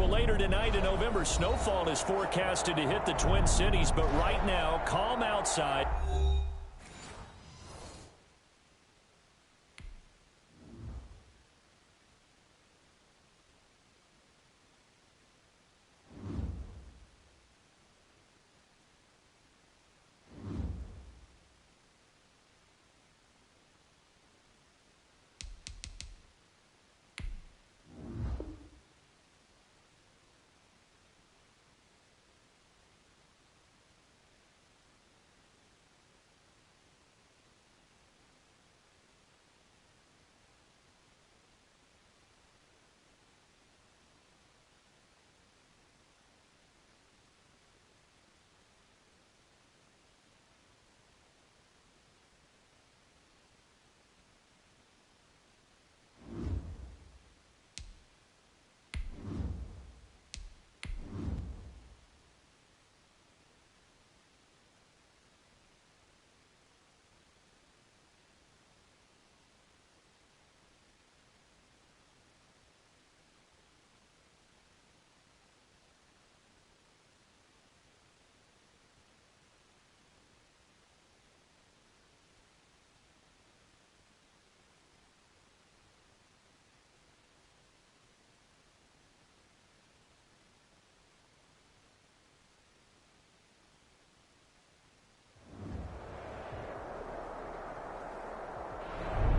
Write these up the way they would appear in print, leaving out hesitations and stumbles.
Well, later tonight in November, snowfall is forecasted to hit the Twin Cities, but right now, calm outside.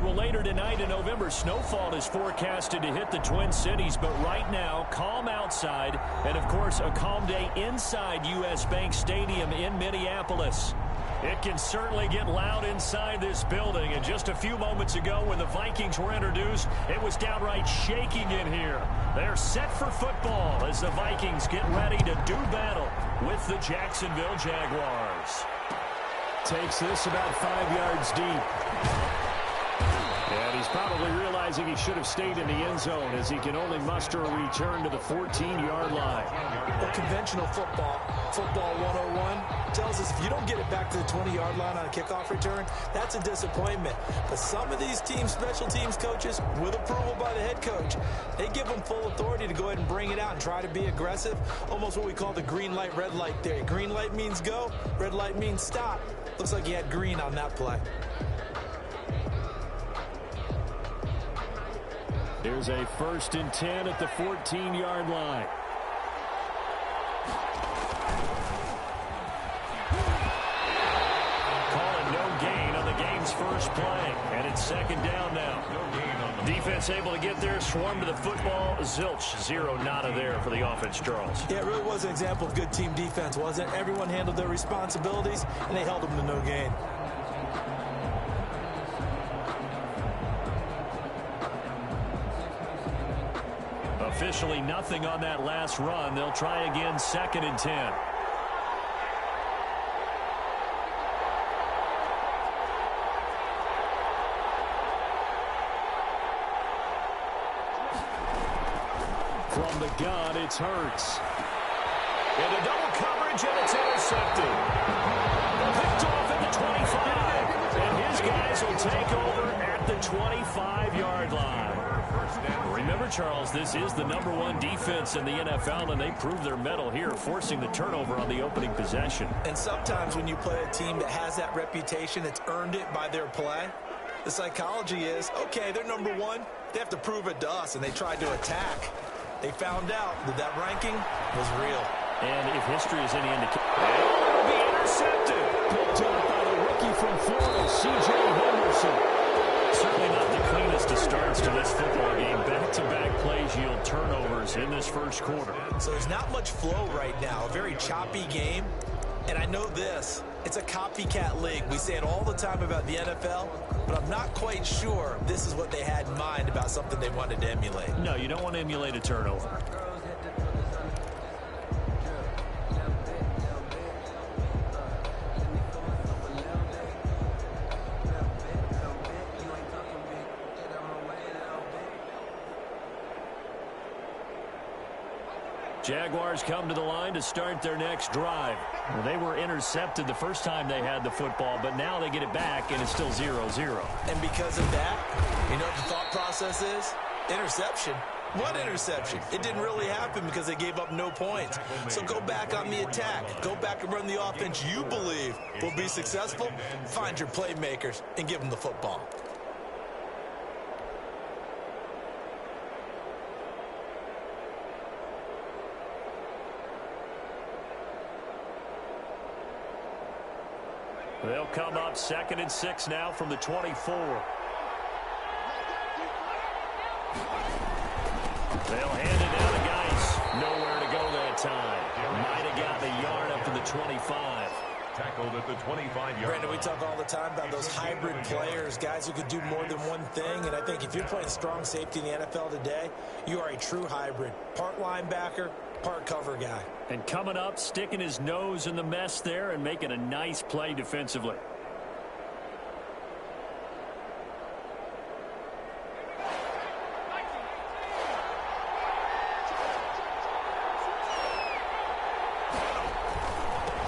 Well, later tonight in November, snowfall is forecasted to hit the Twin Cities, but right now, calm outside, and of course, a calm day inside U.S. Bank Stadium in Minneapolis. It can certainly get loud inside this building, and just a few moments ago when the Vikings were introduced, it was downright shaking in here. They're set for football as the Vikings get ready to do battle with the Jacksonville Jaguars. Takes this about 5 yards deep. And he's probably realizing he should have stayed in the end zone as he can only muster a return to the 14-yard line. Well, conventional football 101, tells us if you don't get it back to the 20-yard line on a kickoff return, that's a disappointment. But some of these teams, special teams coaches, with approval by the head coach, they give them full authority to go ahead and bring it out and try to be aggressive, almost what we call the green light, red light theory. Green light means go, red light means stop. Looks like he had green on that play. Here's a 1st and 10 at the 14-yard line. Calling no gain on the game's first play. And it's 2nd down now. Defense able to get there, swarm to the football. Zilch, 0 nada there for the offense, Charles. Yeah, it really was an example of good team defense, wasn't it? Everyone handled their responsibilities, and they held them to no gain. Officially nothing on that last run. They'll try again, 2nd and 10. From the gun, it's Hurts. Into double coverage, and it's intercepted. Picked off at the 25. And his guys will take over at the 25-yard line. Remember, Charles, this is the #1 defense in the NFL, and they prove their mettle here, forcing the turnover on the opening possession. And sometimes when you play a team that has that reputation, that's earned it by their play, the psychology is, okay, they're #1. They have to prove it to us, and they tried to attack. They found out that that ranking was real. And if history is any indication, it'll be intercepted. Picked up by the rookie from Florida, C.J. Henderson. Certainly not the cleanest of starts to this football game. Back-to-back plays yield turnovers in this first quarter. So there's not much flow right now. A very choppy game. And I know this. It's a copycat league. We say it all the time about the NFL, but I'm not quite sure this is what they had in mind about something they wanted to emulate. No, you don't want to emulate a turnover. Jaguars come to the line to start their next drive. Well, they were intercepted the first time they had the football, but now they get it back, and it's still 0-0. And because of that, you know what the thought process is? Interception. What interception? It didn't really happen because they gave up no points. So go back on the attack. Go back and run the offense you believe will be successful. Find your playmakers and give them the football. They'll come up 2nd and 6 now from the 24. They'll hand it down to Geis. Nowhere to go that time. Might have got the yard up to the 25. Tackled at the 25-yard line. Brandon, we talk all the time about those hybrid players, guys who could do more than one thing. And I think if you're playing strong safety in the NFL today, you are a true hybrid. Part linebacker, part cover guy. And coming up, sticking his nose in the mess there and making a nice play defensively.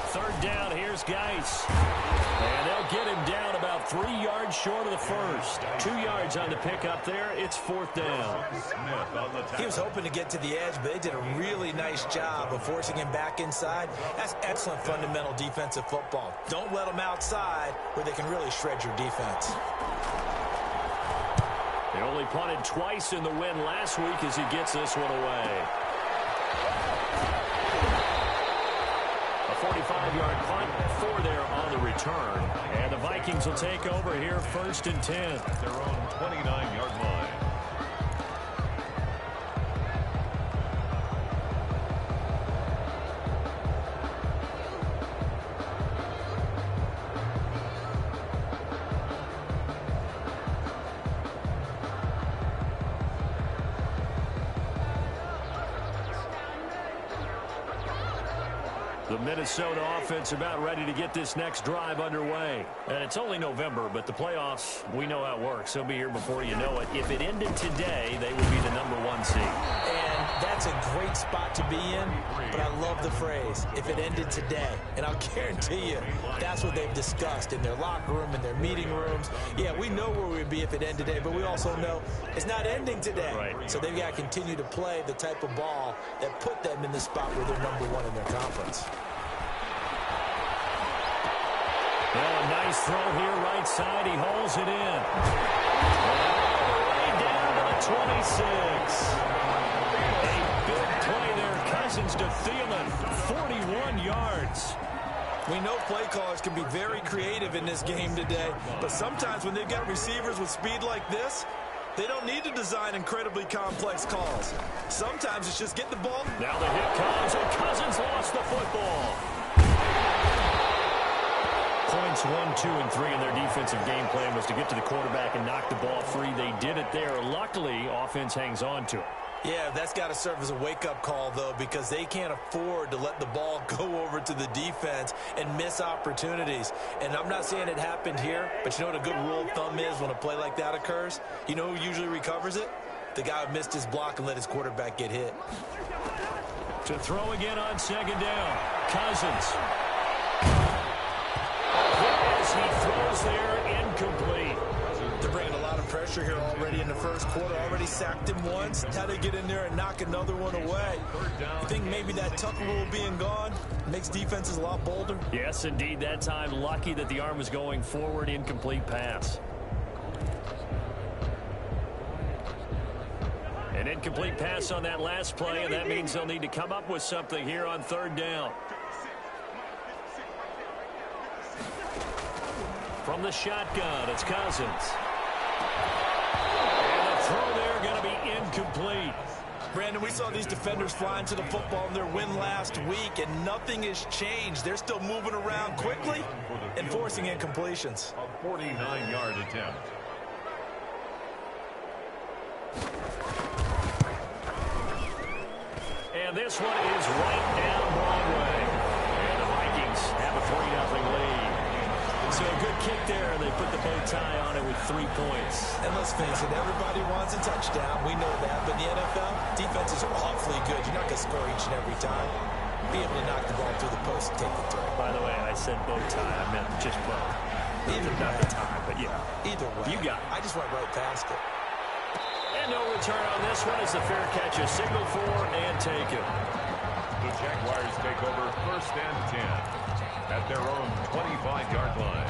Third down, here's Geis. And they'll get him down about 3 yards short of the first. 2 yards on the pickup there. It's 4th down. He was hoping to get to the edge, but they did a really nice job of forcing him back inside. That's excellent fundamental defensive football. Don't let them outside where they can really shred your defense. They only punted twice in the win last week as he gets this one away. 45-yard punt, 4 there on the return. And the Vikings will take over here 1st and 10. At their own 29-yard line. The Minnesota offense about ready to get this next drive underway. And it's only November, but the playoffs, we know how it works. They'll be here before you know it. If it ended today, they would be the #1 seed. And that's a great spot to be in, but I love the phrase, if it ended today. And I'll guarantee you, that's what they've discussed in their locker room, in their meeting rooms. Yeah, we know where we'd be if it ended today, but we also know it's not ending today. Right. So they've got to continue to play the type of ball that put them in the spot where they're #1 in their conference. Well, a nice throw here, right side. He holds it in. All the way down to the 26. A big play there. Cousins to Thielen, 41 yards. We know play callers can be very creative in this game today, but sometimes when they've got receivers with speed like this, they don't need to design incredibly complex calls. Sometimes it's just get the ball. Now the hit comes, and Cousins lost the football. Points 1, 2, and 3 in their defensive game plan was to get to the quarterback and knock the ball free. They did it there. Luckily, offense hangs on to it. Yeah, that's got to serve as a wake-up call, though, because they can't afford to let the ball go over to the defense and miss opportunities. And I'm not saying it happened here, but you know what a good rule of thumb is when a play like that occurs? You know who usually recovers it? The guy who missed his block and let his quarterback get hit. To throw again on 2nd down. Cousins. As he throws there, incomplete. They're bringing a lot of pressure here already in the first quarter. Already sacked him once. How to get in there and knock another one away. I think maybe that Tucker rule being gone makes defenses a lot bolder. Yes, indeed. That time, lucky that the arm was going forward. Incomplete pass. An incomplete pass on that last play, and that means they'll need to come up with something here on 3rd down. From the shotgun, it's Cousins. And the throw there going to be incomplete. Brandon, we saw these defenders flying to the football in their win last week, and nothing has changed. They're still moving around quickly and forcing incompletions. A 49-yard attempt. And this one is right down Broadway. And the Vikings have a 3-0 lead. So a good kick there. They put the bow tie on it with 3 points. And let's face it, everybody wants a touchdown. We know that. But in the NFL, defenses are awfully good. You're not going to score each and every time. Be able to knock the ball through the post and take the throw. By the way, I said bow tie. I meant just bow. Either not way. the tie, but yeah. Either way. You got it. I just went right past it. And And no return on this one as the fair catch is signaled for and taken. The Jaguars take over 1st and 10 at their own 25-yard line.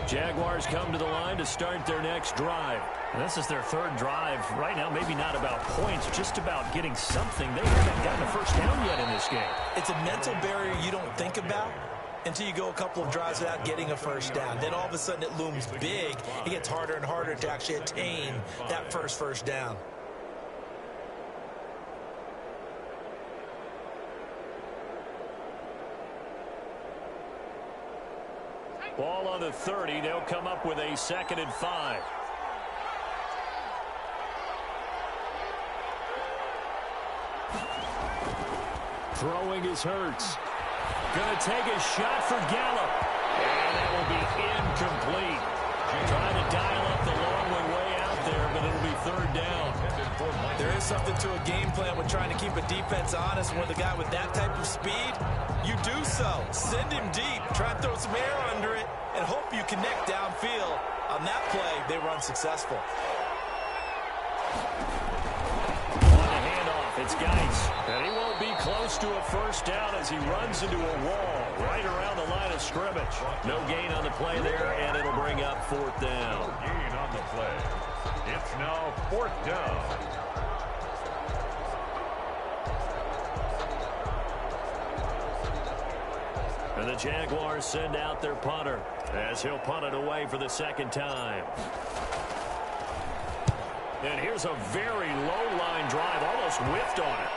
Jaguars come to the line to start their next drive. And this is their 3rd drive. Right now, maybe not about points, just about getting something. They haven't gotten a first down yet in this game. It's a mental barrier you don't think about until you go a couple of drives without getting a first down. Then all of a sudden it looms big. It gets harder and harder to actually attain that first down. Ball on the 30. They'll come up with a 2nd and 5. Throwing is Hurts. Going to take a shot for Gallup. And that will be incomplete. Trying to dial up the long way out there, but it'll be 3rd down. There is something to a game plan with trying to keep a defense honest. With a guy with that type of speed, you do so. Send him deep. Try and throw some air under it and hope you connect downfield. On that play, they were unsuccessful. On the handoff, it's Geis. And he won't be close to a first down as he runs into a wall right around the line of scrimmage. No gain on the play there, and it'll bring up 4th down. No gain on the play. It's now 4th down. And the Jaguars send out their punter as he'll punt it away for the 2nd time. And here's a very low-line drive, almost whiffed on it.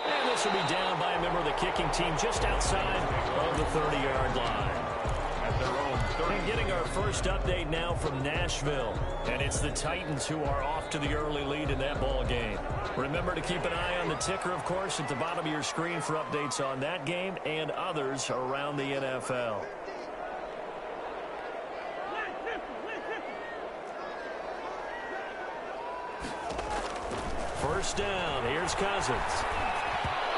And this will be down by a member of the kicking team just outside of the 30-yard line. At their own 30. And getting our first update now from Nashville. And it's the Titans who are off to the early lead in that ball game. Remember to keep an eye on the ticker, of course, at the bottom of your screen for updates on that game and others around the NFL. First down. Here's Cousins.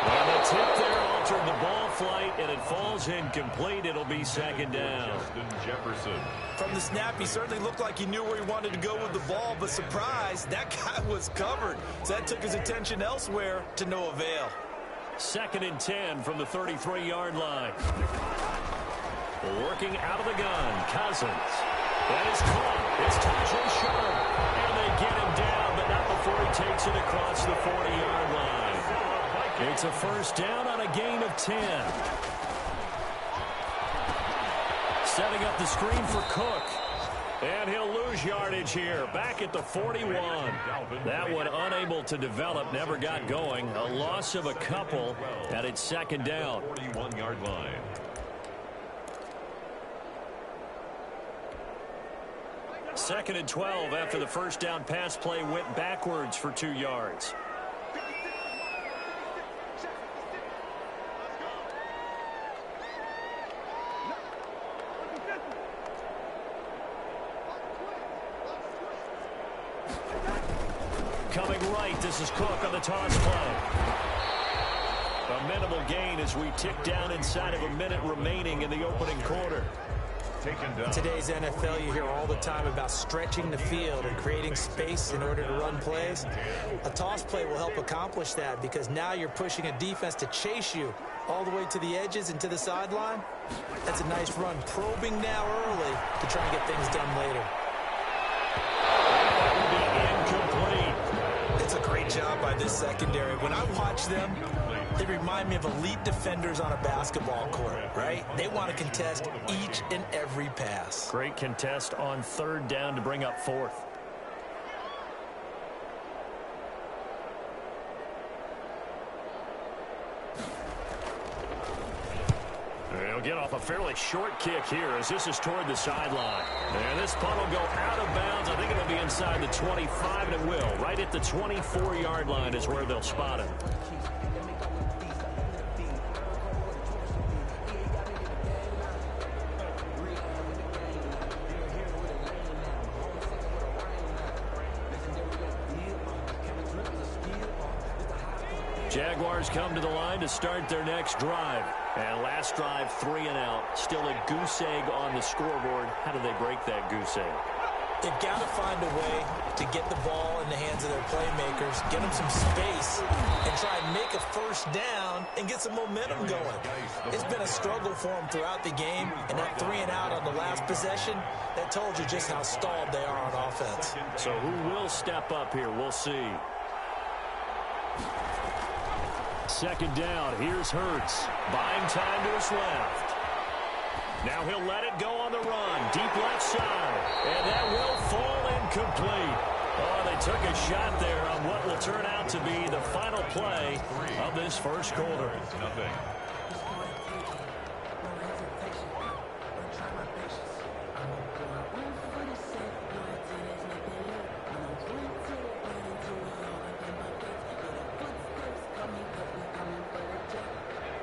And the tip there altered the ball flight, and it falls incomplete. It'll be 2nd down. Justin Jefferson. From the snap, he certainly looked like he knew where he wanted to go with the ball, but surprise, that guy was covered. So that took his attention elsewhere to no avail. 2nd and 10 from the 33-yard line. Working out of the gun, Cousins. That is caught. It's Tajay Sharp. And they get him down, but not before he takes it across the 40-yard line. It's a first down on a gain of 10. Setting up the screen for Cook. And he'll lose yardage here. Back at the 41. That one unable to develop, never got going. A loss of a couple, and it's 2nd down. 41-yard line. Second and 12 after the first down pass play went backwards for 2 yards. Coming right, this is Cook on the toss play. A minimal gain as we tick down inside of a minute remaining in the opening quarter. Taken down. In today's NFL, you hear all the time about stretching the field and creating space in order to run plays. A toss play will help accomplish that because now you're pushing a defense to chase you all the way to the edges and to the sideline. That's a nice run, probing now early to try and get things done later. Incomplete. It's a great job by this secondary. When I watch them, they remind me of elite defenders on a basketball court, right? They want to contest each and every pass. Great contest on 3rd down to bring up 4th. They'll get off a fairly short kick here as this is toward the sideline. And this punt will go out of bounds. I think it'll be inside the 25, and it will. Right at the 24-yard line is where they'll spot it. Jaguars come to the line to start their next drive. And last drive, 3 and out. Still a goose egg on the scoreboard. How do they break that goose egg? They've got to find a way to get the ball in the hands of their playmakers, get them some space, and try and make a first down and get some momentum going. It's been a struggle for them throughout the game, and that 3 and out on the last possession, that told you just how stalled they are on offense. So who will step up here? We'll see. Second down, here's Hurts. Buying time to his left. Now he'll let it go on the run. Deep left side. And that will fall incomplete. Oh, they took a shot there on what will turn out to be the final play of this first quarter. Nothing.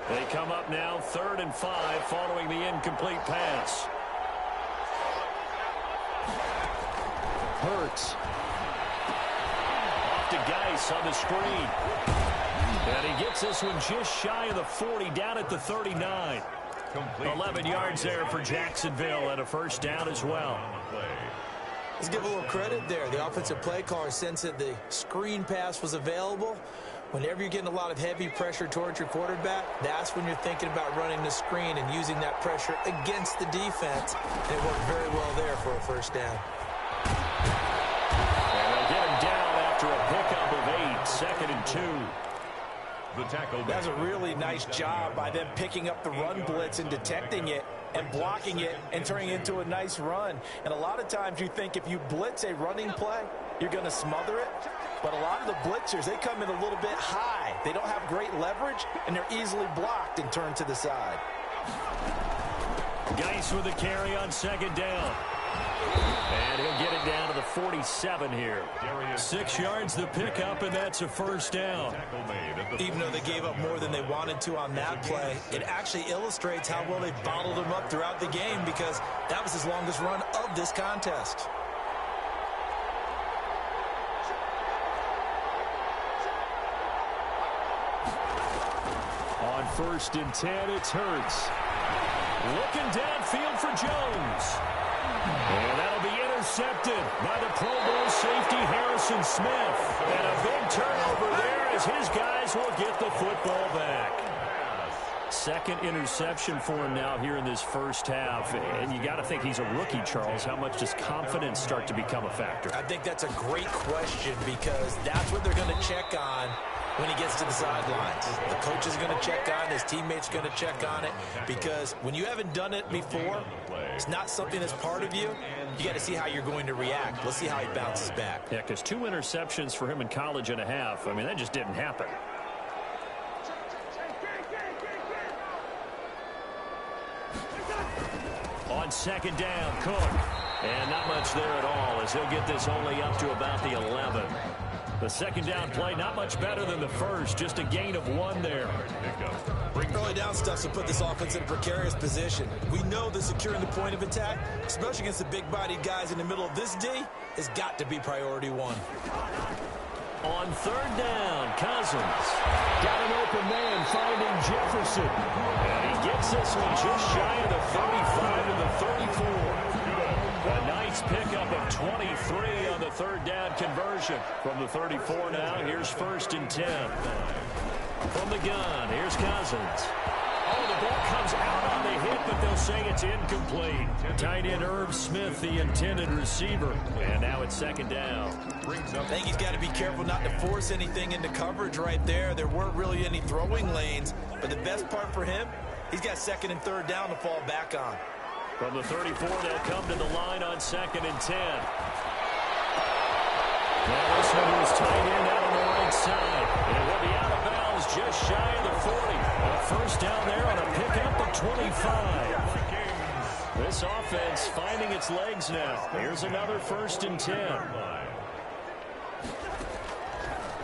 They come up now 3rd and 5 following the incomplete pass. Hurts. Off to Geis on the screen. And he gets this one just shy of the 40, down at the 39. 11 yards there for Jacksonville and a first down as well. Let's give a little credit there. The offensive play caller sensed that the screen pass was available. Whenever you're getting a lot of heavy pressure towards your quarterback, that's when you're thinking about running the screen and using that pressure against the defense. And it worked very well there for a first down. And they'll get him down after a pickup of 8, 2nd and 2. The tackle. That's a really nice job by them picking up the run blitz and detecting it and blocking it and turning it into a nice run. And a lot of times you think if you blitz a running play, you're going to smother it. But a lot of the blitzers, they come in a little bit high. They don't have great leverage, and they're easily blocked and turned to the side. Geis with a carry on second down. And he'll get it down to the 47 here. 6 yards the pickup, and that's a first down. Even though they gave up more than they wanted to on that play, it actually illustrates how well they bottled him up throughout the game because that was his longest run of this contest. On 1st and 10, it's Hurts. Looking downfield for Jones. And that'll be intercepted by the Pro Bowl safety Harrison Smith. And a big turnover there as his guys will get the football back. Second interception for him now here in this first half. And you got to think he's a rookie, Charles. How much does confidence start to become a factor? I think that's a great question because that's what they're going to check on when he gets to the sidelines. The coach is going to check on it. His teammate's going to check on it because when you haven't done it before, it's not something that's part of you. You got to see how you're going to react. Let's see how he bounces back. Yeah, because 2 interceptions for him in college and a half. I mean, that just didn't happen. On second down, Cook. And not much there at all as he'll get this only up to about the 11. The second down play, not much better than the first. Just a gain of 1 there. Early down stuff to put this offense in a precarious position. We know that securing the point of attack, especially against the big-bodied guys in the middle of this D, has got to be priority 1. On 3rd down, Cousins. Got an open man finding Jefferson. And he gets this one just shy of the 35 to the 34. A nice pickup of 23 on the 3rd down conversion. From the 34 now, here's 1st and 10. From the gun, here's Cousins. Oh, the ball comes out on the hit, but they'll say it's incomplete. Tight end Irv Smith, the intended receiver. And now it's 2nd down. I think he's got to be careful not to force anything into coverage right there. There weren't really any throwing lanes. But the best part for him, he's got 2nd and 3rd down to fall back on. From the 34, they'll come to the line on 2nd and 10. Now this one is tight end out on the right side. It will be out of bounds just shy of the 40. A first down there on a pickup of 25. This offense finding its legs now. Here's another 1st and 10.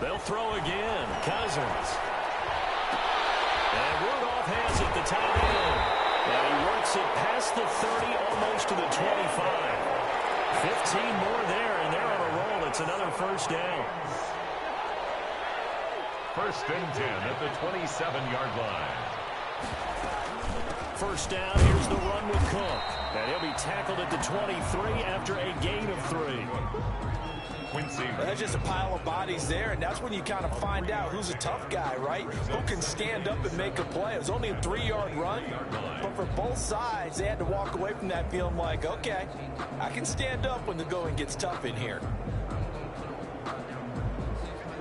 They'll throw again. Cousins. And Rudolph has it, the tight end. And he works it past the 30, almost to the 25. 15 more there, and they're on a roll. It's another first down. First and 10 at the 27-yard line. First down, here's the run with Cook. And he'll be tackled at the 23 after a gain of 3. Well, that's just a pile of bodies there, and that's when you kind of find out who's a tough guy, right? Who can stand up and make a play. It was only a 3-yard run, but for both sides, they had to walk away from that feeling like, okay, I can stand up when the going gets tough in here.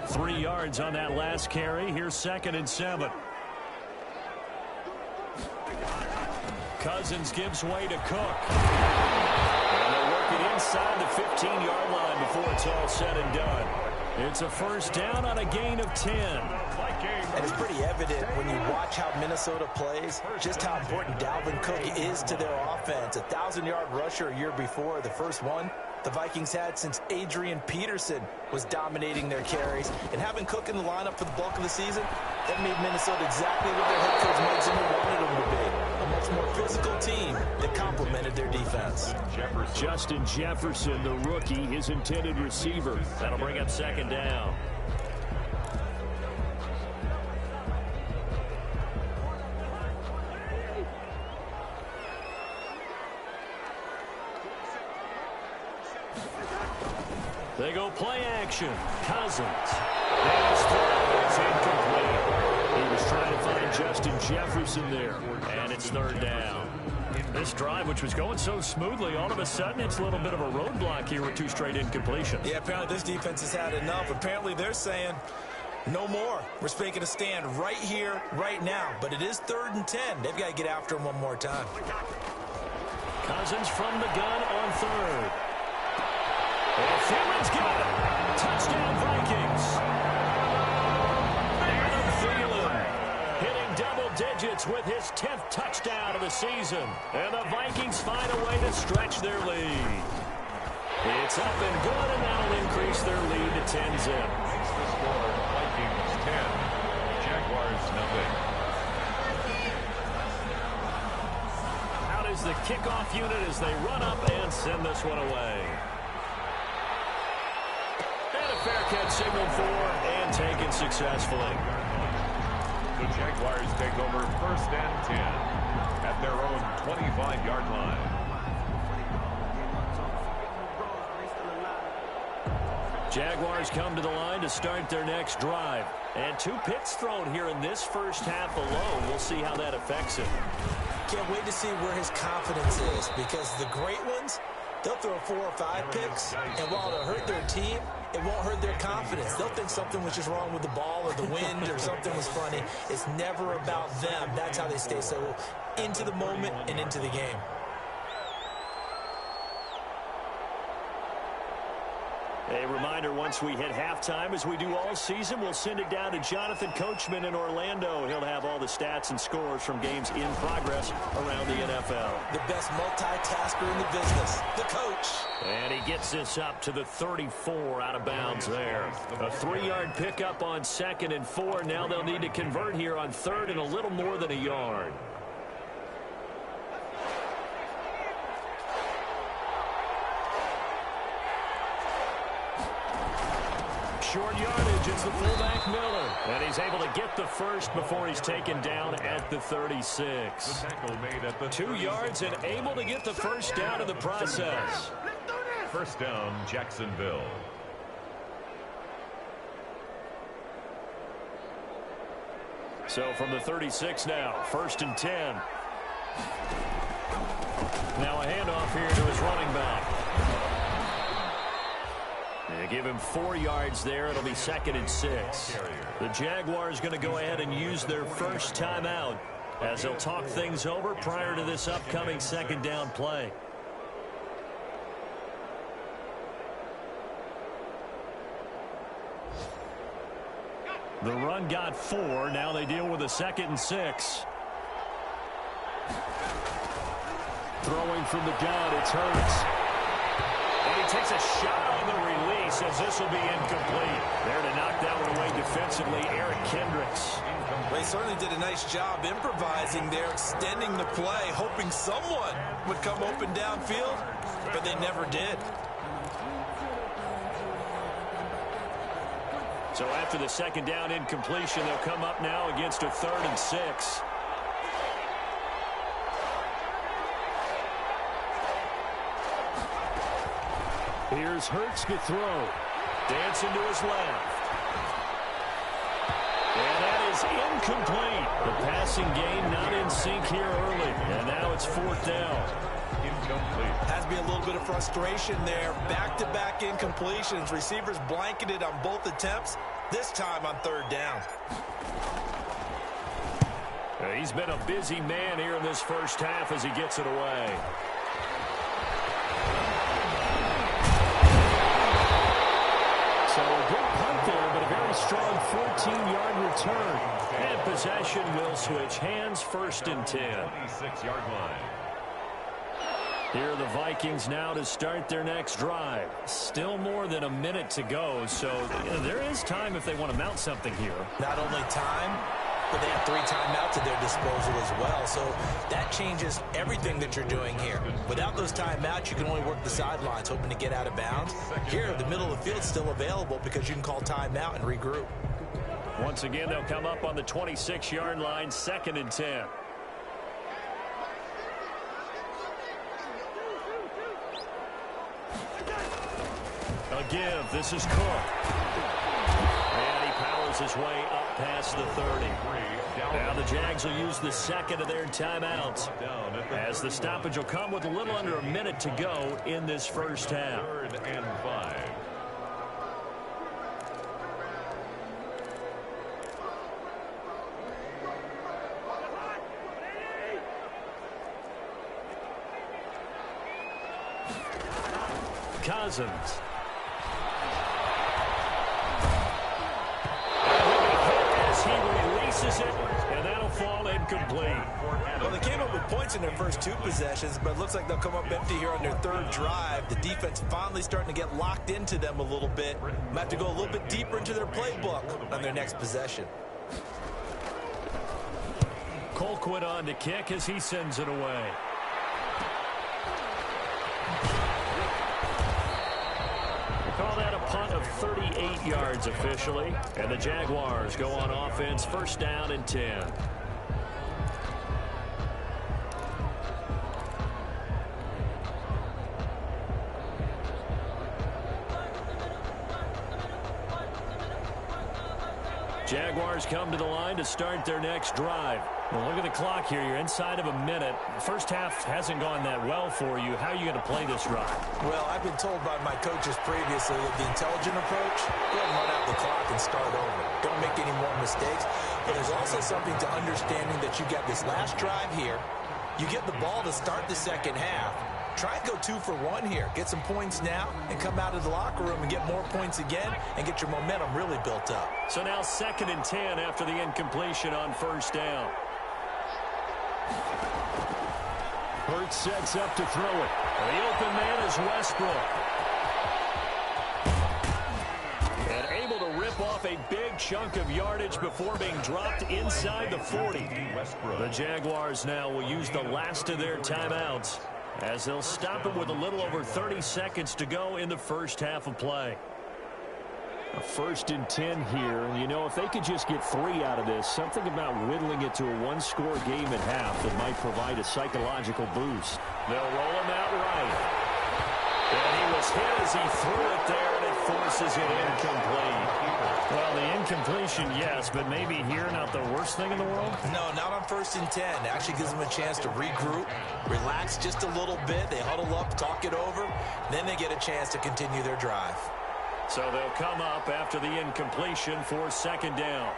3 yards on that last carry. Here's 2nd and 7. Cousins gives way to Cook. And they'll work it inside the 15-yard line before it's all said and done. It's a first down on a gain of 10. And it's pretty evident when you watch how Minnesota plays, just how important Dalvin Cook is to their offense. A 1,000-yard rusher a year before, the first one the Vikings had since Adrian Peterson was dominating their carries. And having Cook in the lineup for the bulk of the season, that made Minnesota exactly what their head coach Mike Zimmer wanted them to be. A much more physical team that complemented their defense. Justin Jefferson, the rookie, his intended receiver. That'll bring up 2nd down. They go play action. Cousins. And his throw is incomplete. He was trying to find Justin Jefferson there. And it's 3rd down. This drive, which was going so smoothly, all of a sudden it's a little bit of a roadblock here with 2 straight incompletions. Yeah, apparently this defense has had enough. Apparently they're saying, no more. We're making a stand right here, right now. But it is 3rd and 10. They've got to get after him one more time. Cousins from the gun on 3rd. And Thielman's got it. Touchdown, Vikings. Adam Thielen hitting double digits with his 10th touchdown of the season. And the Vikings find a way to stretch their lead. It's up and good, and that'll increase their lead to 10-zip. Makes the score Vikings 10, Jaguars nothing. Out is the kickoff unit as they run up and send this one away. Fair catch signaled for and taken successfully. The Jaguars take over 1st and 10 at their own 25-yard line. Jaguars come to the line to start their next drive. And 2 picks thrown here in this first half alone. We'll see how that affects him. Can't wait to see where his confidence is, because the great ones, they'll throw 4 or 5 picks, and while it'll hurt their team, it won't hurt their confidence. They'll think something was just wrong with the ball or the wind or something was funny. It's never about them. That's how they stay so into the moment and into the game. A reminder, once we hit halftime, as we do all season, we'll send it down to Jonathan Coachman in Orlando. He'll have all the stats and scores from games in progress around the NFL. The best multitasker in the business, the coach. And he gets this up to the 34 out of bounds there. A 3-yard pickup on 2nd and 4. Now they'll need to convert here on 3rd and a little more than a yard. Short yardage, it's the fullback Miller. And he's able to get the first before he's taken down at the 36. The tackle made at the 2 yards and able to get the first down in the process. First down, Jacksonville. So from the 36 now, 1st and 10. Now a handoff here to his running back. They give him 4 yards there. It'll be 2nd and 6. The Jaguars going to go ahead and use their first timeout as they'll talk things over prior to this upcoming 2nd down play. The run got 4. Now they deal with a 2nd and 6. Throwing from the gun, it's Hurts. And he takes a shot on the release as this will be incomplete. There to knock that one away defensively, Eric Kendricks. Well, he certainly did a nice job improvising there, extending the play, hoping someone would come open downfield, but they never did. So after the second down incompletion, they'll come up now against a 3rd and 6. Here's Hurts to throw. Dancing to his left. And that is incomplete. The passing game not in sync here early. And now it's 4th down. Incomplete. Has to be a little bit of frustration there. Back-to-back incompletions. Receivers blanketed on both attempts. This time on 3rd down. He's been a busy man here in this first half as he gets it away. So a good punt there, but a very strong 14-yard return. And possession will switch hands, 1st and 10. 26-yard line. Here are the Vikings now to start their next drive. Still more than a minute to go, so there is time if they want to mount something here. Not only time, but they have 3 timeouts at their disposal as well. So that changes everything that you're doing here. Without those timeouts, you can only work the sidelines, hoping to get out of bounds. Here, the middle of the field is still available because you can call timeout and regroup. Once again, they'll come up on the 26-yard line, 2nd and 10. A give. This is Cook. And he powers his way up past the 30. Now the Jags will use the 2nd of their timeouts, as the stoppage will come with a little under a minute to go in this first half. 3rd and 5. Cousins. As he releases it, and that'll fall incomplete. Well, they came up with points in their first 2 possessions, but it looks like they'll come up empty here on their 3rd drive. The defense finally starting to get locked into them a little bit. Might have to go a little bit deeper into their playbook on their next possession. Colquitt on to kick as he sends it away. Call that a punt of 38 yards officially. And the Jaguars go on offense, 1st down and 10. Jaguars come to the line to start their next drive. Well, look at the clock here. You're inside of a minute. First half hasn't gone that well for you. How are you going to play this drive? Well, I've been told by my coaches previously that the intelligent approach, go ahead and run out the clock and start over. Don't make any more mistakes. But there's also something to understanding that you got this last drive here. You get the ball to start the second half. Try and go 2 for 1 here. Get some points now and come out of the locker room and get more points again and get your momentum really built up. So now 2nd and 10 after the incompletion on 1st down. Hurts sets up to throw it. The open man is Westbrook. And able to rip off a big chunk of yardage before being dropped inside the 40. The Jaguars now will use the last of their timeouts, as they'll stop it with a little over 30 seconds to go in the first half of play. A 1st and 10 here, and you know, if they could just get 3 out of this, something about whittling it to a 1-score game at half that might provide a psychological boost. They'll roll him out right. And he was hit as he threw it there, and it forces it incomplete. Well, the incompletion, yes, but maybe here not the worst thing in the world? No, not on 1st and 10. It actually gives them a chance to regroup, relax just a little bit. They huddle up, talk it over. Then they get a chance to continue their drive. So they'll come up after the incompletion for 2nd down.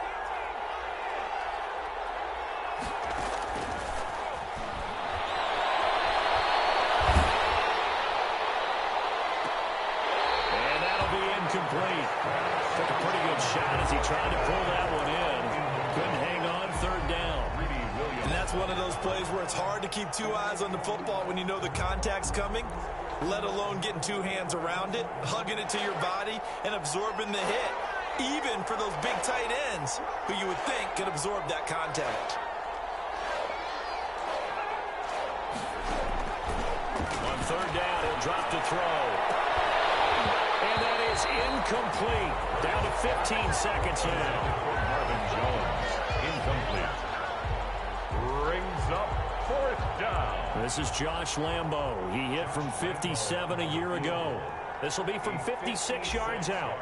And that'll be incomplete. Took a pretty good shot as he tried to pull that one in. Couldn't hang on, 3rd down. And that's one of those plays where it's hard to keep 2 eyes on the football when you know the contact's coming, let alone getting 2 hands around it, hugging it to your body, and absorbing the hit, even for those big tight ends who you would think could absorb that contact. On 3rd down, he'll drop to throw. And that is incomplete. Down to 15 seconds now. Marvin Jones, incomplete. Brings up fourth down. This is Josh Lambo. He hit from 57 a year ago. This will be from 56 yards out.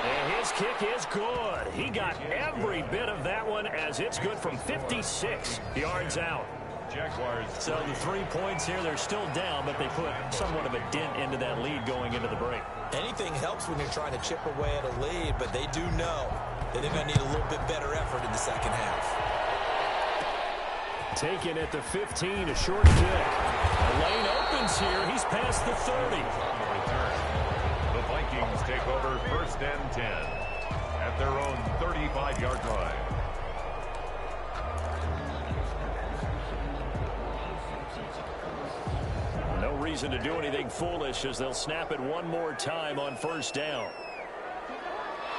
And his kick is good. He got every bit of that one as it's good from 56 yards out. Jaguars. So the 3 points here, they're still down, but they put somewhat of a dent into that lead going into the break. Anything helps when you're trying to chip away at a lead, but they do know that they're going to need a little bit better effort in the second half. Taken at the 15, a short kick. The lane opens here. He's past the 30. The Vikings take over first and 10 at their own 35-yard line. No reason to do anything foolish as they'll snap it one more time on first down.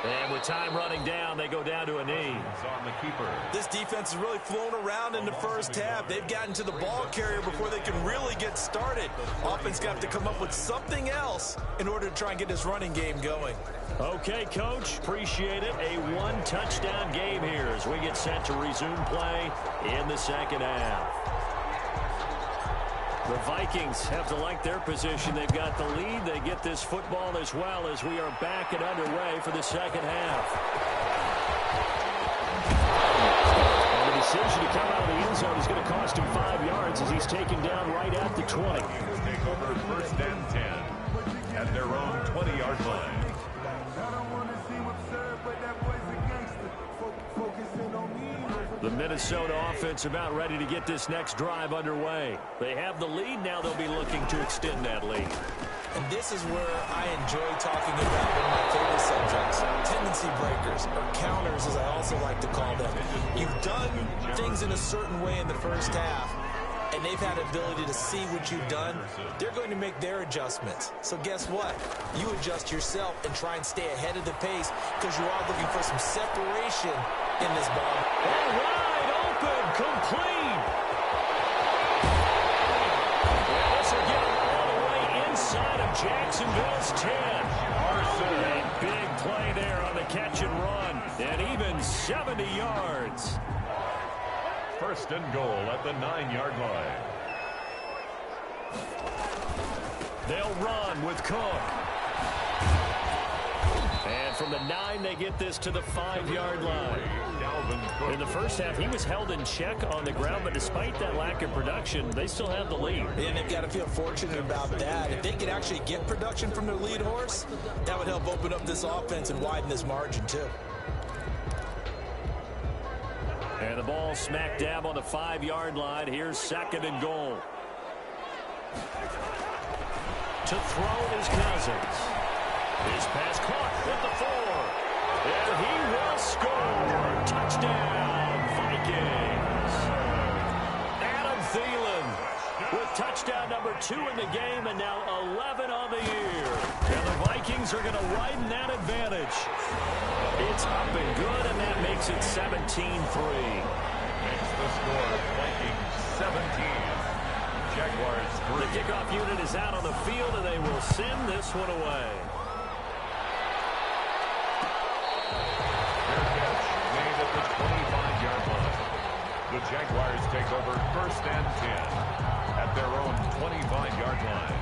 And with time running down, they go down to a knee. On the keeper. This defense has really flown around in the first half. They've gotten to the ball carrier before they can really get started. Offense got to come up with something else in order to try and get this running game going. Okay, Coach. Appreciate it. A one-touchdown game here as we get set to resume play in the second half. The Vikings have to like their position. They've got the lead. They get this football as well as we are back and underway for the second half. And the decision to come out of the end zone is going to cost him 5 yards as he's taken down right at the 20. Take over first and 10 at their own 20-yard line. The Minnesota offense about ready to get this next drive underway. They have the lead. Now they'll be looking to extend that lead. And this is where I enjoy talking about one of my favorite subjects, tendency breakers, or counters as I also like to call them. You've done things in a certain way in the first half, and they've had the ability to see what you've done. They're going to make their adjustments. So guess what? You adjust yourself and try and stay ahead of the pace because you are looking for some separation in this ball. All wide open, complete. And this will get him all the way inside of Jacksonville's 10. A big play there on the catch and run, and even 70 yards. First and goal at the 9-yard line. They'll run with Cook. And from the 9, they get this to the 5-yard line. In the first half, he was held in check on the ground, but despite that lack of production, they still have the lead. And they've got to feel fortunate about that. If they could actually get production from their lead horse, that would help open up this offense and widen this margin, too. And the ball smack dab on the 5-yard line. Here's second and goal. To throw is Cousins. His pass caught at the 4. And he will score. Touchdown, Vikings. Adam Thielen with touchdown number 2 in the game and now 11 on the year. And the Vikings are going to widen that advantage. It's up and good, and that makes it 17-3. Makes the score Vikings 17. Jaguars 3. The kickoff unit is out on the field, and they will send this one away. Their catch made at the 25-yard line. The Jaguars take over first and 10 at their own 25-yard line.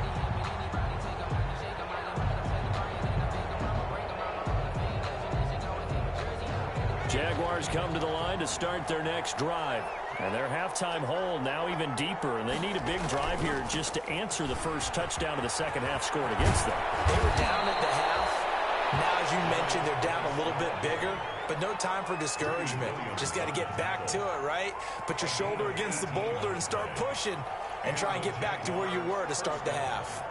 Jaguars come to the line to start their next drive. And their halftime hole now even deeper, and they need a big drive here just to answer the first touchdown of the second half scored against them. They were down at the half. Now, as you mentioned, they're down a little bit bigger, but no time for discouragement. Just got to get back to it, right? Put your shoulder against the boulder and start pushing and try and get back to where you were to start the half.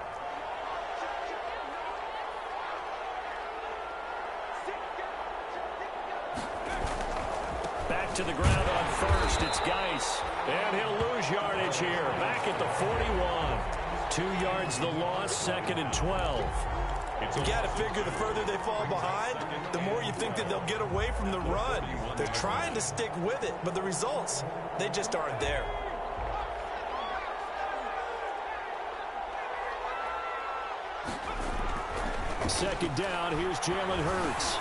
Back to the ground on first. It's Geis. And he'll lose yardage here. Back at the 41. 2 yards the loss, second and 12. You got to figure the further they fall behind, the more you think that they'll get away from the run. They're trying to stick with it, but the results, they just aren't there. second down. Here's Jalen Hurts.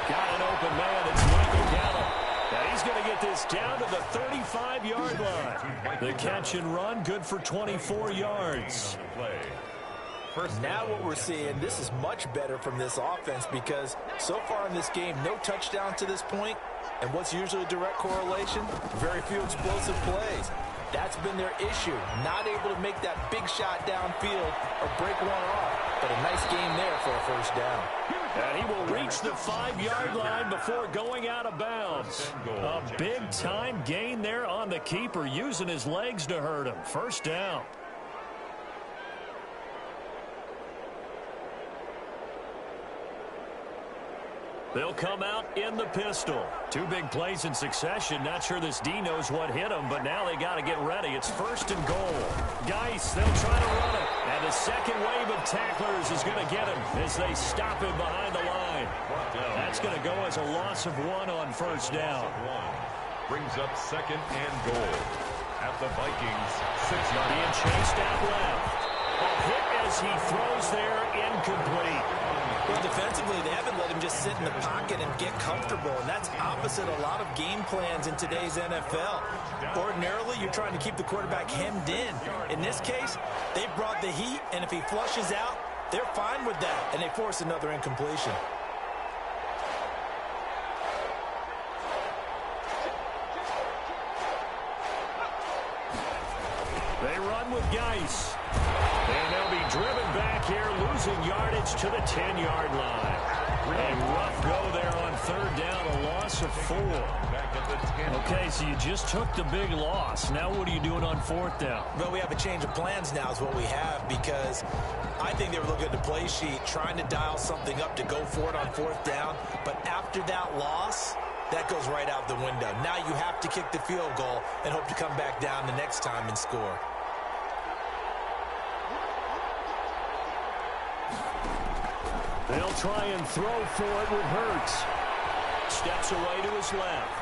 Got an open man. It's Michael Gallup. Now he's going to get this down to the 35-yard line. The catch and run, good for 24 yards. Now what we're seeing, this is much better from this offense because so far in this game, no touchdown to this point. And what's usually a direct correlation? Very few explosive plays. That's been their issue. Not able to make that big shot downfield or break one off. But a nice game there for a first down. And he will reach the 5-yard line before going out of bounds. A big-time gain there on the keeper, using his legs to hurt him. First down. They'll come out in the pistol. Two big plays in succession. Not sure this D knows what hit him, but now they got to get ready. It's first and goal. Geis, they'll try to run it. And the second wave of tacklers is going to get him as they stop him behind the line. That's going to go as a loss of 1 on first down. Brings up second and goal at the Vikings 6-yard line. Being chased out left. A hit as he throws there, incomplete. Well, defensively, they haven't let him just sit in the pocket and get comfortable, and that's opposite a lot of game plans in today's NFL. Ordinarily, you're trying to keep the quarterback hemmed in. In this case, they brought the heat, and if he flushes out, they're fine with that, and they force another incompletion. They run with Geis. And they'll be driven back here, losing yardage to the 10-yard line. A rough go there on third down, a loss of 4. Okay, so you just took the big loss. Now what are you doing on fourth down? Well, we have a change of plans now is what we have because I think they were looking at the play sheet, trying to dial something up to go for it on fourth down. But after that loss, that goes right out the window. Now you have to kick the field goal and hope to come back down the next time and score. They'll try and throw for it with Hurts. Steps away to his left.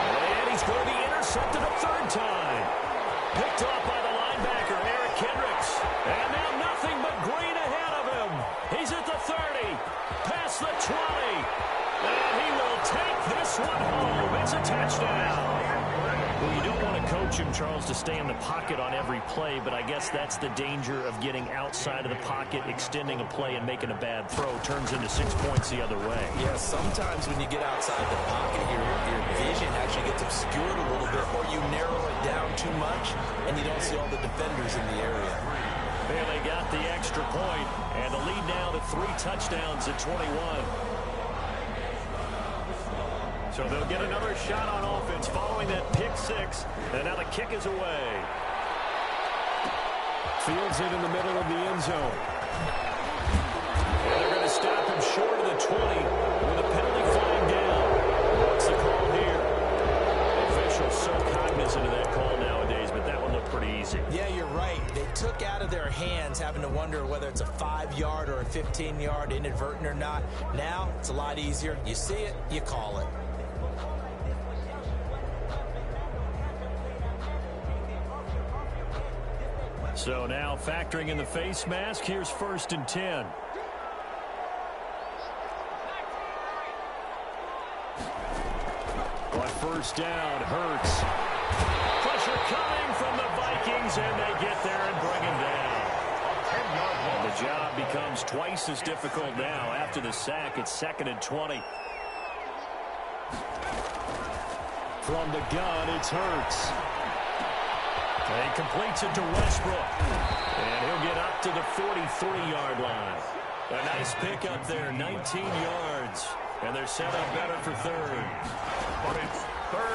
And he's going to be intercepted a third time. Picked off by the linebacker, Eric Kendricks. And now nothing but green ahead of him. He's at the 30, past the 20. And he will take this one home. It's a touchdown. Well, you don't want to coach him, Charles, to stay in the pocket on every play, but I guess that's the danger of getting outside of the pocket, extending a play, and making a bad throw. Turns into 6 points the other way. Yeah, sometimes when you get outside the pocket, your vision actually gets obscured a little bit, or you narrow it down too much, and you don't see all the defenders in the area. And they got the extra point, and the lead now to 3 touchdowns at 21. So they'll get another shot on offense following that pick 6. And now the kick is away. Fields it in the middle of the end zone. And they're going to stop him short of the 20 with a penalty flag down. What's the call here? Officials so cognizant of that call nowadays, but that one looked pretty easy. Yeah, you're right. They took out of their hands having to wonder whether it's a 5-yard or a 15-yard inadvertent or not. Now it's a lot easier. You see it, you call it. So now factoring in the face mask, here's first and 10. On first down, Hurts. Pressure coming from the Vikings, and they get there and bring him down. And the job becomes twice as difficult now. After the sack, it's second and 20. From the gun, it's Hurts. And he completes it to Westbrook. And he'll get up to the 43-yard line. A nice pick up there, 19 yards. And they're set up better for third.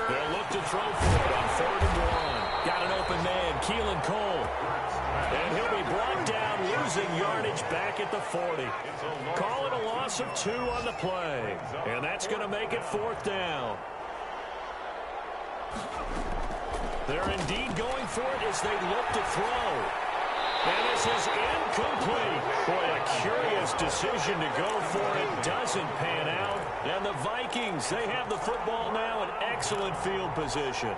They'll look to throw for it on 3rd and 1. Got an open man, Keelan Cole. And he'll be brought down, losing yardage back at the 40. Call it a loss of 2 on the play. And that's going to make it 4th down. They're indeed going for it as they look to throw. And this is incomplete. Boy, a curious decision to go for it. Doesn't pan out. And the Vikings, they have the football now in excellent field position.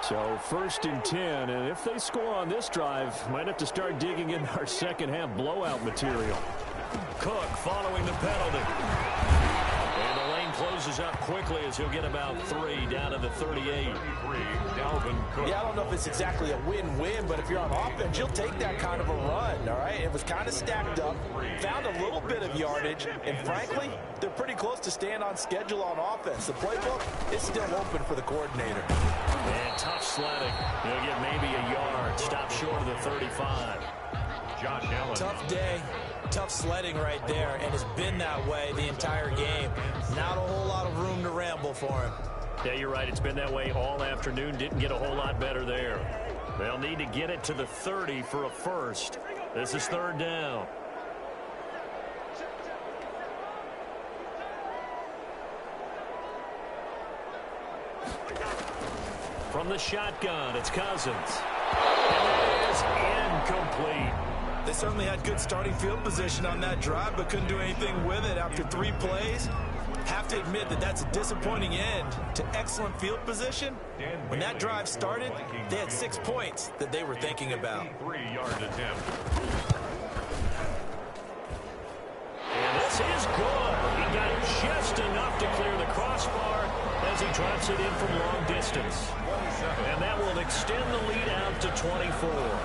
So 1st and 10, and if they score on this drive, might have to start digging in our second half blowout material. Cook following the penalty. And the lane closes up quickly as he'll get about 3 down to the 38. Yeah, I don't know if it's exactly a win-win, but if you're on offense, you'll take that kind of a run, all right? It was kind of stacked up, found a little bit of yardage, and frankly, they're pretty close to staying on schedule on offense. The playbook is still open for the coordinator. And tough sledding. He'll get maybe a yard. Stop short of the 35. Josh Allen. Tough day. Tough sledding right there, and it's been that way the entire game. Not a whole lot of room to ramble for him. Yeah, you're right. It's been that way all afternoon. Didn't get a whole lot better there. They'll need to get it to the 30 for a first. This is 3rd down. From the shotgun, it's Cousins. And it is incomplete. They certainly had good starting field position on that drive, but couldn't do anything with it after 3 plays. Have to admit that that's a disappointing end to excellent field position. When that drive started, they had 6 points that they were thinking about. 3-yard attempt. And this is good. He got just enough to clear the crossbar as he drops it in from long distance. And that will extend the lead out to 24.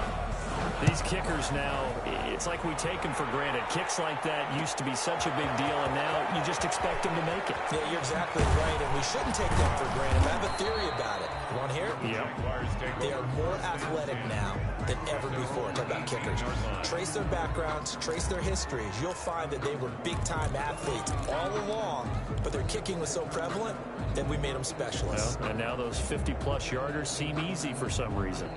These kickers now, it's like we take them for granted. Kicks like that used to be such a big deal, and now you just expect them to make it. Yeah, you're exactly right, and we shouldn't take them for granted. I have a theory about it. You want to hear it? Yeah. They are more athletic now than ever before. Talk about kickers. Trace their backgrounds, trace their histories. You'll find that they were big-time athletes all along, but their kicking was so prevalent that we made them specialists. Well, and now those 50-plus yarders seem easy for some reason.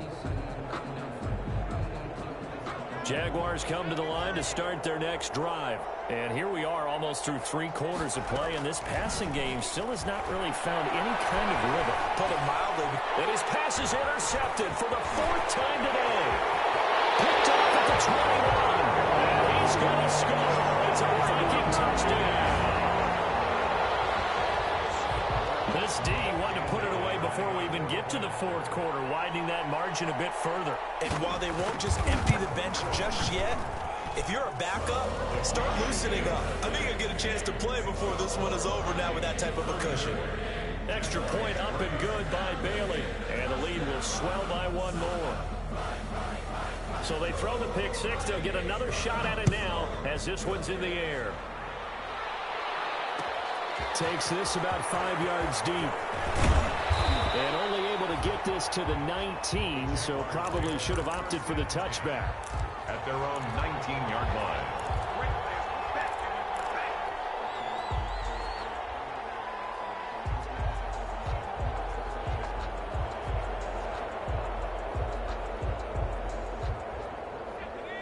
Jaguars come to the line to start their next drive. And here we are almost through 3 quarters of play, and this passing game still has not really found any kind of rhythm. Put it mildly. And his pass is intercepted for the 4th time today. Picked off at the 21. And he's going to score. It's a Viking touchdown. This D wanted to put it away before we even get to the 4th quarter, widening that margin a bit further. And while they won't just empty the bench just yet, if you're a backup, start loosening up. I think you'll get a chance to play before this one is over now with that type of a cushion. Extra point up and good by Bailey. And the lead will swell by 1 more. So they throw the pick 6. They'll get another shot at it now as this one's in the air. Takes this about 5 yards deep. And only able to get this to the 19, so probably should have opted for the touchback. At their own 19-yard line.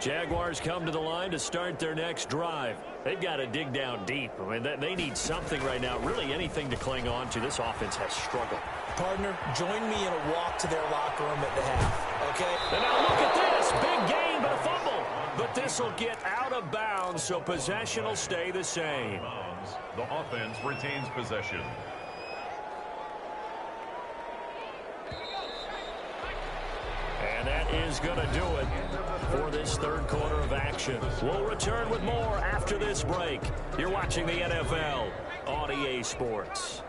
Jaguars come to the line to start their next drive. They've got to dig down deep. I mean, they need something right now, really anything to cling on to. This offense has struggled. Partner, join me in a walk to their locker room at the half, okay? And now look at this. Big gain, but a fumble. But this will get out of bounds, so possession will stay the same. The offense retains possession. And that is going to do it for this 3rd quarter of action. We'll return with more after this break. You're watching the NFL on EA Sports.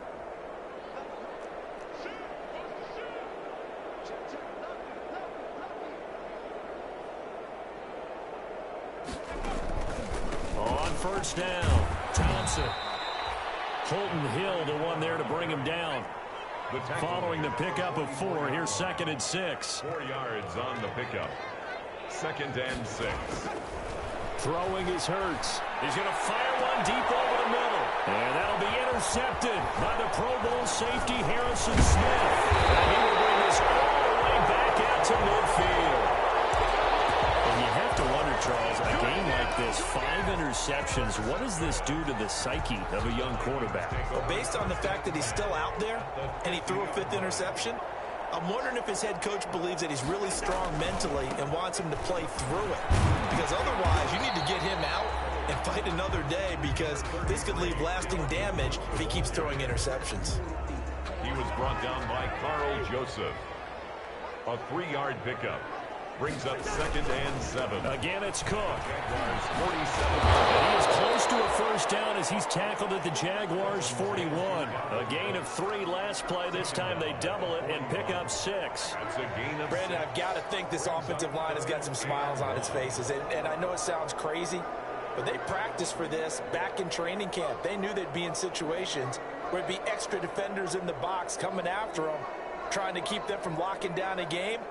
On 1st down, Thompson. Holton Hill, the one there to bring him down. Following the pickup of 4, here's 2nd and 6. 4 yards on the pickup. 2nd and 6. Throwing is Hurts. He's going to fire one deep over the middle. And that'll be intercepted by the Pro Bowl safety Harrison Smith. And he will bring this all the way back out to midfield. And you have to wonder, Charles, a game like this, 5 interceptions, what does this do to the psyche of a young quarterback? Well, based on the fact that he's still out there and he threw a 5th interception, I'm wondering if his head coach believes that he's really strong mentally and wants him to play through it. Because otherwise, you need to get him out and fight another day, because this could leave lasting damage if he keeps throwing interceptions. He was brought down by Carl Joseph. A 3-yard pickup. Brings up 2nd and 7. Again, it's Cook. Jaguars 47. And he is close to a first down as he's tackled at the Jaguars 41. A gain of 3 last play. This time they double it and pick up 6. That's a gain of Brandon, I've got to think this offensive line has got some smiles on its faces. And I know it sounds crazy, but they practiced for this back in training camp. They knew they'd be in situations where it'd be extra defenders in the box coming after them, trying to keep them from locking down a game.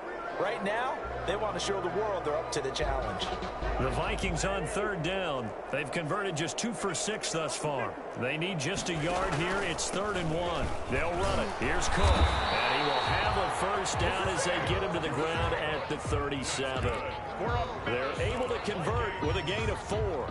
Right now, they want to show the world they're up to the challenge. The Vikings on 3rd down. They've converted just 2 for 6 thus far. They need just a yard here. It's 3rd and 1. They'll run it. Here's Cook. And he will have a first down as they get him to the ground at the 37. They're able to convert with a gain of 4.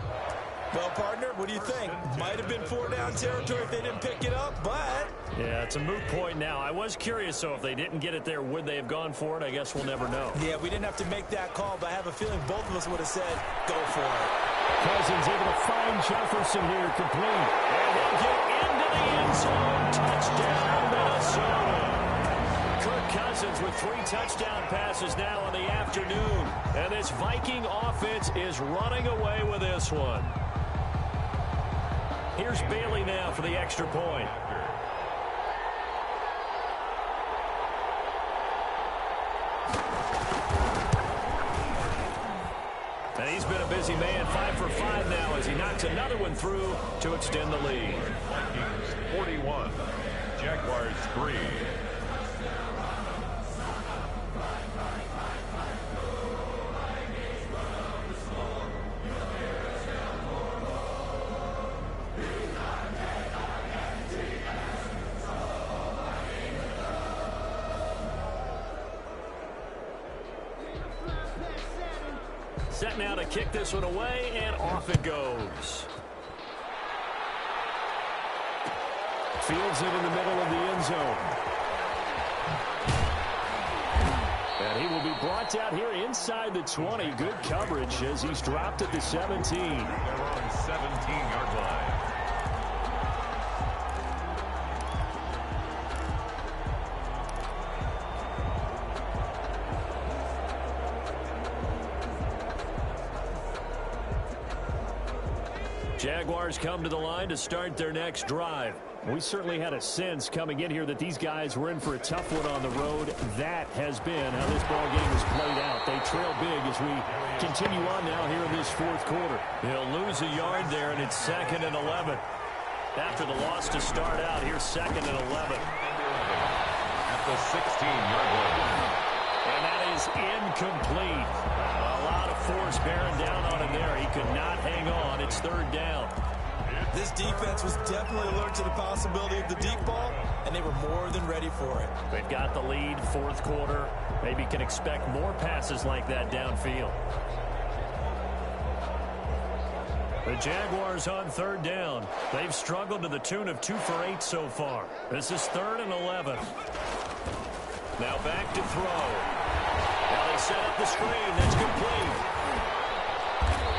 Well, partner, what do you think? Might have been 4-down territory if they didn't pick it up, but... Yeah, it's a moot point now. I was curious, so if they didn't get it there, would they have gone for it? I guess we'll never know. Yeah, we didn't have to make that call, but I have a feeling both of us would have said, go for it. Cousins able to find Jefferson here, complete. And they'll get into the end zone. Touchdown, Minnesota. Kirk Cousins with 3 touchdown passes now in the afternoon. And this Viking offense is running away with this one. Here's Bailey now for the extra point. And he's been a busy man, 5 for 5 now as he knocks another one through to extend the lead. Vikings 41. Jaguars 3. Set now to kick this one away, and off it goes. Fields it in the middle of the end zone. And he will be brought out here inside the 20. Good coverage as he's dropped at the 17. They're on 17-yard line. Jaguars come to the line to start their next drive. We certainly had a sense coming in here that these guys were in for a tough one on the road. That has been how this ball game has played out. They trail big as we continue on now here in this 4th quarter. He'll lose a yard there, and it's 2nd and 11. After the loss to start out, here's 2nd and 11. At the 16-yard line. And that is incomplete. A lot of force bearing down on him there. He could not hang on. It's 3rd down. This defense was definitely alert to the possibility of the deep ball, and they were more than ready for it. They've got the lead, 4th quarter. Maybe can expect more passes like that downfield. The Jaguars on 3rd down. They've struggled to the tune of 2 for 8 so far. This is 3rd and 11. Now back to throw. Now they set up the screen. That's complete.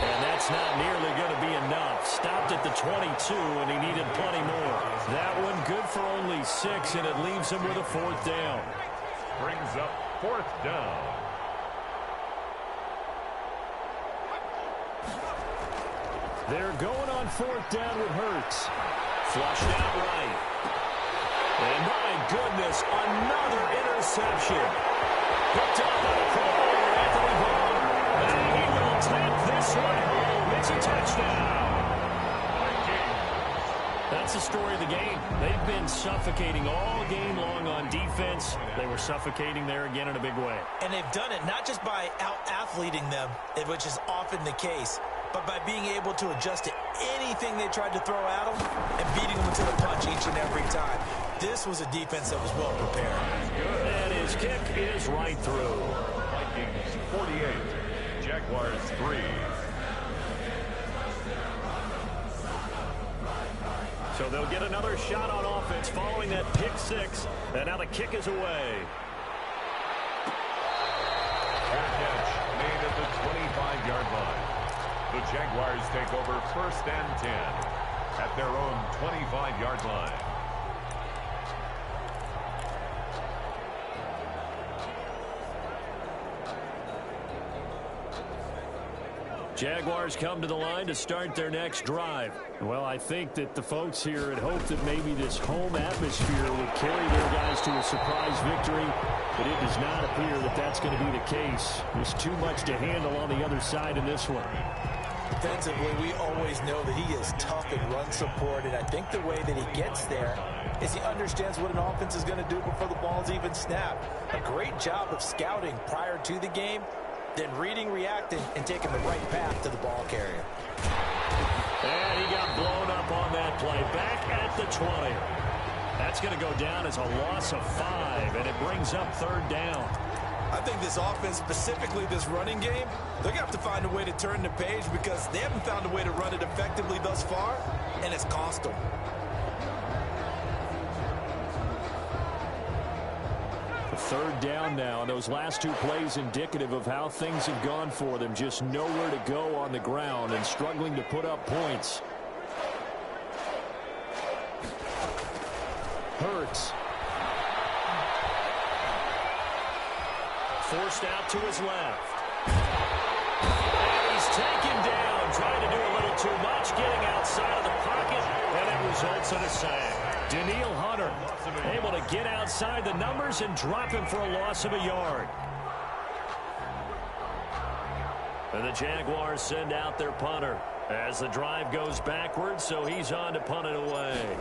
And that's not nearly going to be enough. Stopped at the 22, and he needed plenty more. That one good for only 6, and it leaves him with a 4th down. Brings up 4th down. They're going on 4th down with Hurts. Flushed out right. And my goodness, another interception. Picked up by the corner, Anthony Barr. And he will take this one home. It's a touchdown. That's the story of the game. They've been suffocating all game long on defense. They were suffocating there again in a big way. And they've done it not just by out-athleting them, which is often the case, but by being able to adjust to anything they tried to throw at them and beating them to the punch each and every time. This was a defense that was well prepared. And his kick is right through. Vikings 48. Jaguars 3. So they'll get another shot on offense following that pick 6. And now the kick is away. Fair catch made at the 25-yard line. The Jaguars take over 1st and 10 at their own 25-yard line. Jaguars come to the line to start their next drive. Well, I think that the folks here had hoped that maybe this home atmosphere would carry their guys to a surprise victory, but it does not appear that that's going to be the case. There's too much to handle on the other side in this one. Defensively, we always know that he is tough in run support, and I think the way that he gets there is he understands what an offense is going to do before the ball's even snapped. A great job of scouting prior to the game, then reading, reacting, and taking the right path to the ball carrier. And he got blown up on that play. Back at the 20. That's going to go down as a loss of 5, and it brings up 3rd down. I think this offense, specifically this running game, they're going to have to find a way to turn the page because they haven't found a way to run it effectively thus far, and it's cost them. Third down now, and those last 2 plays indicative of how things have gone for them. Just nowhere to go on the ground and struggling to put up points. Hurts. Forced out to his left. And he's taken down, trying to do a little too much, getting outside of the pocket, and it results in a sack. Danielle Hunter able to get outside the numbers and drop him for a loss of a yard. And the Jaguars send out their punter as the drive goes backwards, so he's on to punt it away.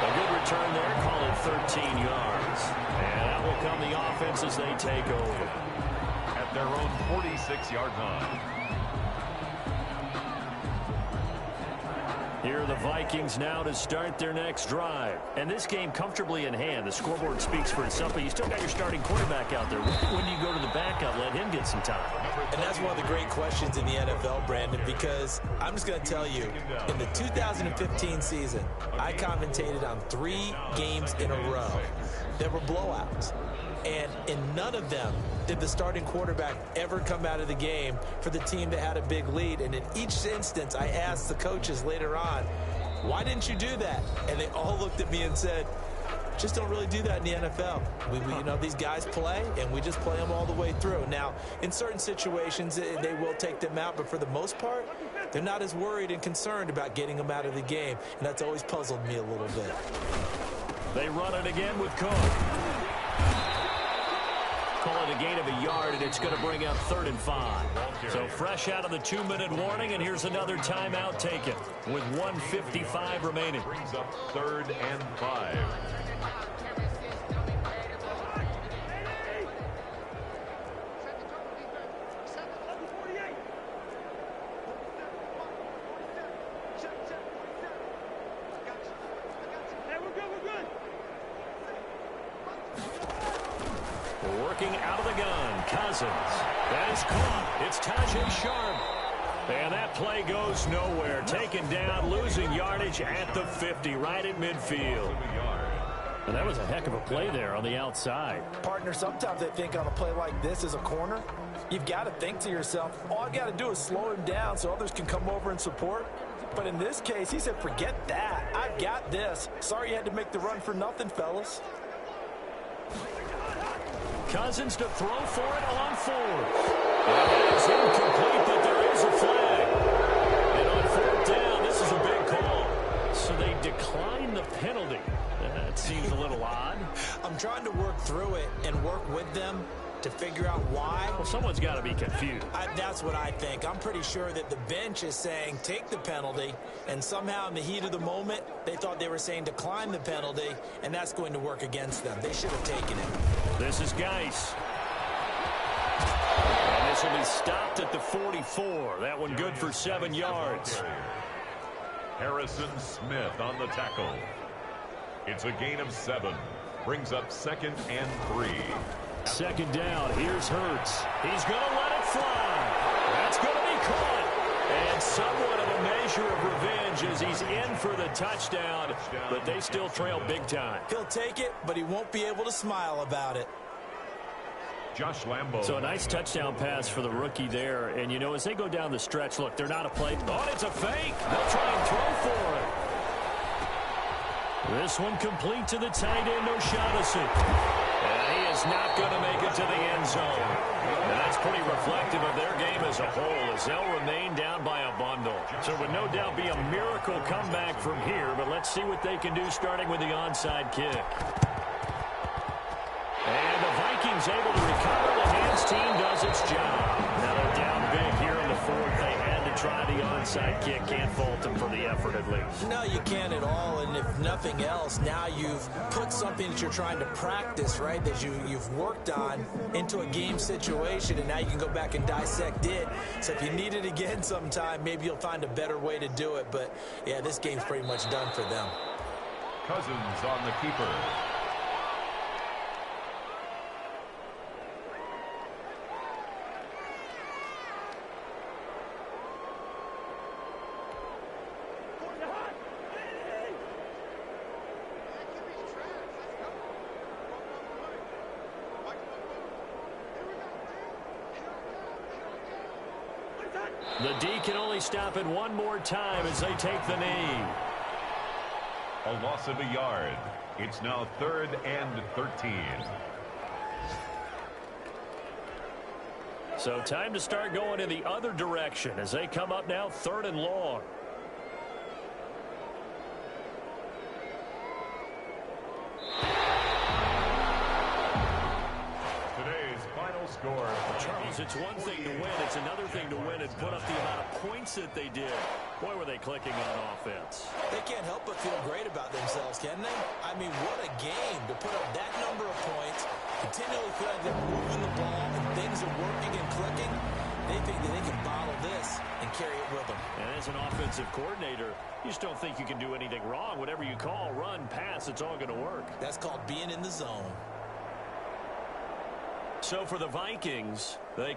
A good return there, call it 13 yards. And that will come the offense as they take over. At their own 46-yard line. Here are the Vikings now to start their next drive. And this game comfortably in hand. The scoreboard speaks for itself, but you still got your starting quarterback out there. When do you go to the backup, let him get some time? And that's one of the great questions in the NFL, Brandon, because I'm just going to tell you, in the 2015 season, I commentated on 3 games in a row that were blowouts. And in none of them did the starting quarterback ever come out of the game for the team that had a big lead. And in each instance, I asked the coaches later on, why didn't you do that? And they all looked at me and said, just don't really do that in the NFL. You know, these guys play, and we just play them all the way through. Now, in certain situations, they will take them out, but for the most part, they're not as worried and concerned about getting them out of the game, and that's always puzzled me a little bit. They run it again with Cook. Call it a gain of a yard, and it's going to bring up 3rd and 5. So fresh out of the 2-minute warning, and here's another timeout taken with 1:55 remaining. Brings up 3rd and 5. Working out of the gun, Cousins. That is caught. It's Tajay Sharp. And that play goes nowhere. Taken down, losing yardage at the 50, right at midfield. And that was a heck of a play there on the outside. Partner, sometimes I think on a play like this as a corner, you've got to think to yourself, all I've got to do is slow him down so others can come over and support. But in this case, he said, forget that. I've got this. Sorry you had to make the run for nothing, fellas. Cousins to throw for it on 4th. That is incomplete, but there is a flag. And on 4th down, this is a big call. So they decline the penalty. That seems a little odd. I'm trying to work through it and work with them to figure out why. Well, someone's got to be confused. That's what I think. I'm pretty sure that the bench is saying take the penalty, and somehow in the heat of the moment, they thought they were saying decline the penalty, and that's going to work against them. They should have taken it. This is Geis. And this will be stopped at the 44. That one good for 7 yards. Harrison Smith on the tackle. It's a gain of 7. Brings up 2nd and 3. 2nd down. Here's Hurts. He's going to let it fly. That's going to be caught. And somewhat of a measure of revenge as he's in for the touchdown. But they still trail big time. He'll take it, but he won't be able to smile about it. Josh Lambo. So a nice touchdown pass for the rookie there. And, you know, as they go down the stretch, look, they're not a play. Oh, it's a fake. They'll try and throw for it. This one complete to the tight end, O'Shaughnessy. And he is not going to make it to the end zone. And that's pretty reflective of their game as a whole, as they'll remain down by a bundle. So it would no doubt be a miracle comeback from here, but let's see what they can do starting with the onside kick. And the Vikings able to recover. The hands team does its job. Now they're down big here in the fourth. They had to try the onside kick. Can't fault them for the effort at least. No, you can't at all. And if nothing else, now you've put something that you're trying to practice, right, that you've worked on into a game situation, and now you can go back and dissect it. So if you need it again sometime, maybe you'll find a better way to do it. But, yeah, this game's pretty much done for them. Cousins on the keeper. The D can only stop it one more time as they take the knee. A loss of a yard. It's now 3rd and 13. So time to start going in the other direction as they come up now 3rd and long. Score. Charles, it's one thing to win. It's another thing to win and put up the amount of points that they did. Boy, were they clicking on offense. They can't help but feel great about themselves, can they? I mean, what a game to put up that number of points, continually feel like they're moving the ball and things are working and clicking. They think that they can bottle this and carry it with them. And as an offensive coordinator, you just don't think you can do anything wrong. Whatever you call, run, pass, it's all going to work. That's called being in the zone. So for the Vikings, they